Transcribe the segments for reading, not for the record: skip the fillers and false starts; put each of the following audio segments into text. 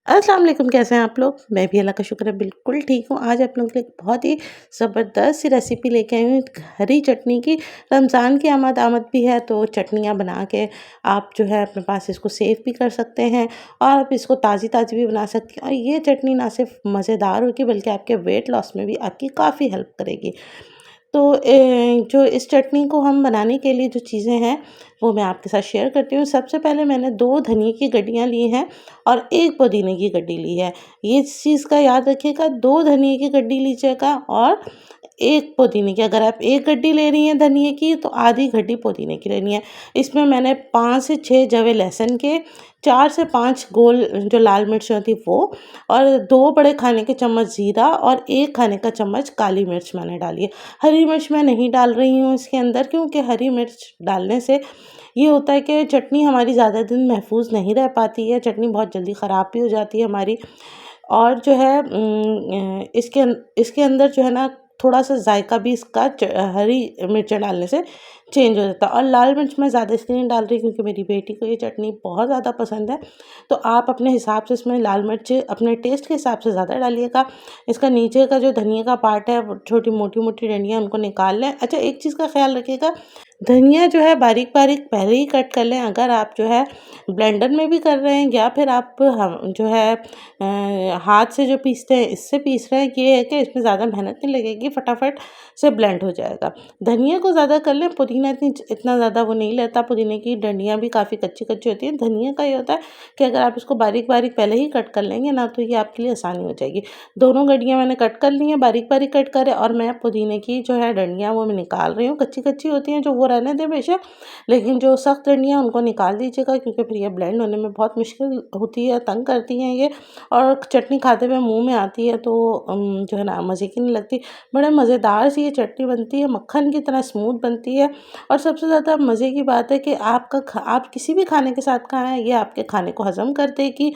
अस्सलाम वालेकुम, कैसे हैं आप लोग? मैं भी अल्लाह का शुक्र है बिल्कुल ठीक हूँ। आज आप लोगों के लिए एक बहुत ही ज़बरदस्त सी रेसिपी लेके आई हूँ हरी चटनी की। रमज़ान की आमद आमद भी है तो चटनियाँ बना के आप जो है अपने पास इसको सेव भी कर सकते हैं और आप इसको ताज़ी-ताज़ी भी बना सकते हैं और ये चटनी ना सिर्फ मज़ेदार होगी बल्कि आपके वेट लॉस में भी आपकी काफ़ी हेल्प करेगी। तो जो इस चटनी को हम बनाने के लिए जो चीज़ें हैं, वो मैं आपके साथ शेयर करती हूँ। सबसे पहले मैंने 2 धनिये की गड्डियाँ ली हैं और 1 पुदीने की गड्डी ली है। ये इस चीज़ का याद रखिएगा, 2 धनिये की गड्डी लीजिएगा और 1 पुदीने की। अगर आप 1 गड्डी ले रही हैं धनिये की तो आधी गड्डी पुदीने की लेनी है। इसमें मैंने 5 से 6 जवे लहसुन के, 4 से 5 गोल जो लाल मिर्च होती वो और 2 बड़े खाने के चम्मच ज़ीरा और 1 खाने का चम्मच काली मिर्च मैंने डाली है। हरी मिर्च मैं नहीं डाल रही हूँ इसके अंदर क्योंकि हरी मिर्च डालने से ये होता है कि चटनी हमारी ज़्यादा दिन महफूज़ नहीं रह पाती है, चटनी बहुत जल्दी ख़राब भी हो जाती है हमारी। और जो है इसके अंदर जो है ना थोड़ा-सा जायका भी इसका हरी मिर्च डालने से चेंज हो जाता है और लाल मिर्च मैं ज़्यादा इसलिए नहीं डाल रही क्योंकि मेरी बेटी को ये चटनी बहुत ज़्यादा पसंद है। तो आप अपने हिसाब से इसमें लाल मिर्च अपने टेस्ट के हिसाब से ज़्यादा डालिएगा। इसका नीचे का जो धनिया का पार्ट है वो छोटी मोटी-मोटी डंडियाँ उनको निकाल लें। अच्छा, एक चीज़ का ख़्याल रखिएगा, धनिया जो है बारीक-बारीक पहले ही कट कर लें। अगर आप जो है ब्लेंडर में भी कर रहे हैं या फिर आप हम जो है हाथ से जो पीसते हैं इससे पीस रहे हैं, ये है कि इसमें ज़्यादा मेहनत नहीं लगेगी, फटाफट से ब्लेंड हो जाएगा। धनिया को ज़्यादा कर लें, पुदीना इतना ज़्यादा वो नहीं लेता, पुदीने की डंडियाँ भी काफ़ी कच्ची-कच्ची होती हैं। धनिया का ये होता है कि अगर आप इसको बारीक-बारीक पहले ही कट कर लेंगे ना तो ये आपके लिए आसानी हो जाएगी। दोनों गड्डियाँ मैंने कट कर ली हैं, बारीक-बारीक कट करे और मैं पुदीने की जो है डंडियाँ वो मैं निकाल रही हूँ। कच्ची-कच्ची होती हैं जो वो रहने दें बेशक, लेकिन जो सख्त डंडियाँ उनको निकाल दीजिएगा क्योंकि फिर ये ब्लेंड होने में बहुत मुश्किल होती है, तंग करती हैं ये और चटनी खाते हुए मुँह में आती है तो जो है ना मज़े की नहीं लगती। बड़े मज़ेदार सी ये चटनी बनती है, मक्खन की तरह स्मूथ बनती है और सबसे ज़्यादा मज़े की बात है कि आप किसी भी खाने के साथ खाएँ, ये आपके खाने को हज़म कर देगी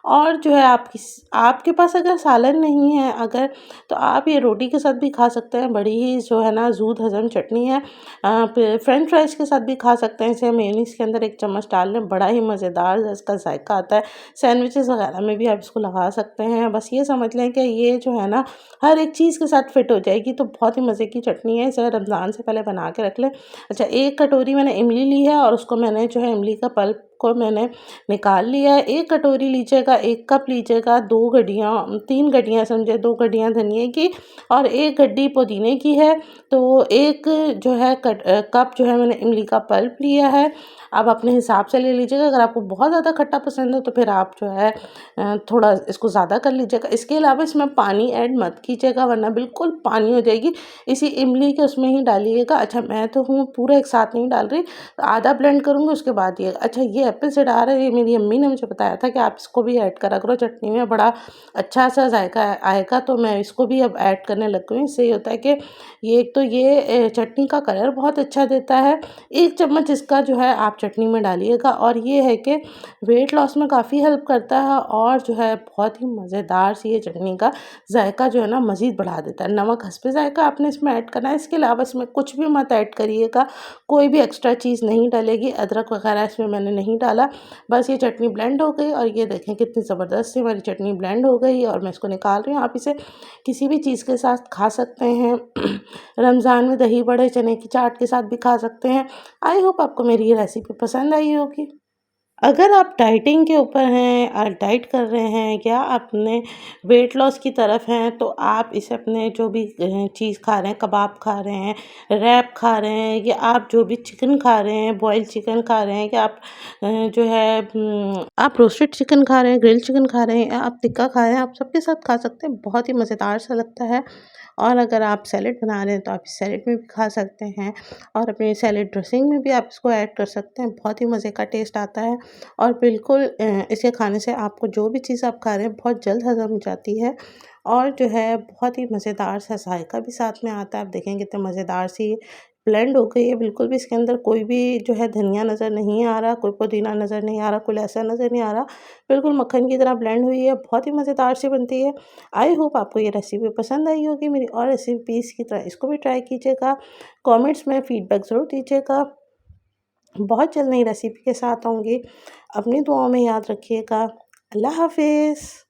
और जो है आपके पास अगर सालन नहीं है तो आप ये रोटी के साथ भी खा सकते हैं। बड़ी ही जो है ना ज़ूद हज़म चटनी है। आप फ्रेंच फ्राइज़ के साथ भी खा सकते हैं इसे, मेयोनीज़ के अंदर 1 चम्मच डाल लें, बड़ा ही मज़ेदार इसका ज़ायका आता है। सैंडविचेज़ वगैरह में भी आप इसको लगा सकते हैं। बस ये समझ लें कि ये जो है ना हर एक चीज़ के साथ फिट हो जाएगी, तो बहुत ही मज़े की चटनी है। इसे रमज़ान से पहले बना के रख लें। अच्छा, 1 कटोरी मैंने इमली ली है और उसको मैंने जो है इमली का पल्प को मैंने निकाल लिया है। 1 कटोरी लीजिएगा, 1 कप लीजिएगा, 2 गड्डियाँ 3 गड्डियाँ समझे, 2 गड्डियाँ धनिये की और 1 गड्डी पुदीने की है। तो 1 जो है कप जो है मैंने इमली का पल्प लिया है। आप अपने हिसाब से ले लीजिएगा, अगर आपको बहुत ज़्यादा खट्टा पसंद है तो फिर आप जो है थोड़ा इसको ज़्यादा कर लीजिएगा। इसके अलावा इसमें पानी ऐड मत कीजिएगा वरना बिल्कुल पानी हो जाएगी। इसी इमली के उसमें ही डालिएगा। अच्छा, मैं तो हूँ पूरा एक साथ नहीं डाल रही, आधा ब्लेंड करूँगी उसके बाद ये। अच्छा, ये एप्पल साइडर है, ये मेरी अम्मी ने मुझे बताया था कि आप इसको भी ऐड करा करो चटनी में, बड़ा अच्छा सा जायका आएगा, तो मैं इसको भी अब ऐड करने लग गई हूँ। इससे ये होता है कि ये एक तो ये चटनी का कलर बहुत अच्छा देता है। 1 चम्मच इसका जो है आप चटनी में डालिएगा और ये है कि वेट लॉस में काफ़ी हेल्प करता है और जो है बहुत ही मज़ेदार सी ये चटनी का जायका जो है ना मज़ीद बढ़ा देता है। नमक हस्बे जायका आपने इसमें ऐड करना है, इसके अलावा इसमें कुछ भी मत ऐड करिएगा, कोई भी एक्स्ट्रा चीज़ नहीं डलेगी। अदरक वगैरह इसमें मैंने नहीं डाला। बस ये चटनी ब्लेंड हो गई और ये देखें कितनी ज़बरदस्त सी हमारी चटनी ब्लेंड हो गई और मैं इसको निकाल रही हूँ। आप इसे किसी भी चीज़ के साथ खा सकते हैं। रमज़ान में दही बड़े, चने की चाट के साथ भी खा सकते हैं। आई होप आपको मेरी ये रेसिपी पसंद आई होगी। अगर आप डाइटिंग के ऊपर हैं और डाइट कर रहे हैं या अपने वेट लॉस की तरफ हैं तो आप इसे अपने जो भी चीज़ खा रहे हैं, कबाब खा रहे हैं, रैप खा रहे हैं या आप जो भी चिकन खा रहे हैं, बॉयल चिकन खा रहे हैं या आप जो है आप रोस्टेड चिकन खा रहे हैं, ग्रिल चिकन खा रहे हैं या आप टिक्का खा रहे हैं, आप सबके साथ खा सकते हैं। बहुत ही मज़ेदार सा लगता है और अगर आप सैलेड बना रहे हैं तो आप इस सैलेड में भी खा सकते हैं और अपनी सैलेड ड्रेसिंग में भी आप इसको ऐड कर सकते हैं। बहुत ही मज़े का टेस्ट आता है और बिल्कुल इसे खाने से आपको जो भी चीज़ आप खा रहे हैं बहुत जल्द हज़म हो जाती है और जो है बहुत ही मज़ेदार सा जायका भी साथ में आता है। आप देखेंगे कितने मज़ेदार सी ब्लेंड हो गई है, बिल्कुल भी इसके अंदर कोई भी जो है धनिया नज़र नहीं आ रहा, कोई पुदीना नज़र नहीं आ रहा, कोई लहसुन नज़र नहीं आ रहा, बिल्कुल मक्खन की तरह ब्लेंड हुई है, बहुत ही मज़ेदार सी बनती है। आई होप आपको ये रेसिपी पसंद आई होगी मेरी और रेसिपीज़ की तरह इसको भी ट्राई कीजिएगा। कमेंट्स में फीडबैक ज़रूर दीजिएगा। बहुत जल्द नई रेसिपी के साथ आऊँगी। अपनी दुआओं में याद रखिएगा। अल्लाह हाफ़िज़।